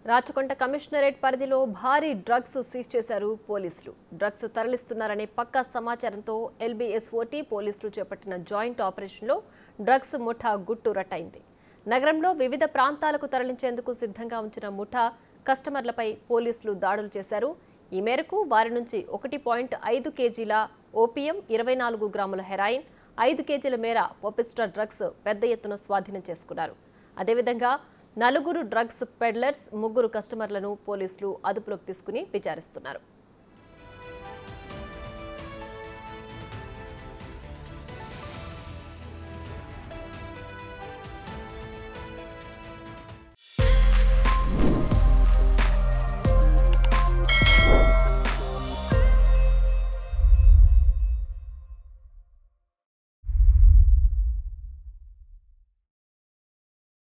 Rachakonda commissionerate పరిధిలో భారీ drugs seize చేశారు పోలీసులు. డ్రగ్స్ తరలిస్తున్నారనే పక్కా సమాచారంతో ఎల్బీఎస్ఓటీ పోలీసులు చేపట్టిన జాయింట్ ఆపరేషన్లో డ్రగ్స్ ముఠా గుట్టు రట్టయింది. నగరంలో వివిధ ప్రాంతాలకు తరలించేందుకు సిద్ధంగా ఉంచిన ముఠా కస్టమర్లపై పోలీసులు దాడులు చేశారు. ఈ మేరకు వారి నుంచి 1.5 కేజీల ఓపీఎం, 24 గ్రాముల హెరాయిన్, 5 కేజీల మేర పొపిస్టర్ డ్రగ్స్ పెద్ద ఎత్తున స్వాధీనం చేసుకున్నారు. అదేవిధంగా 4 డ్రగ్స్ పెడ్లర్స్, 3 కస్టమర్లను పోలీసులు అదుపులోకి తీసుకుని విచారిస్తున్నారు.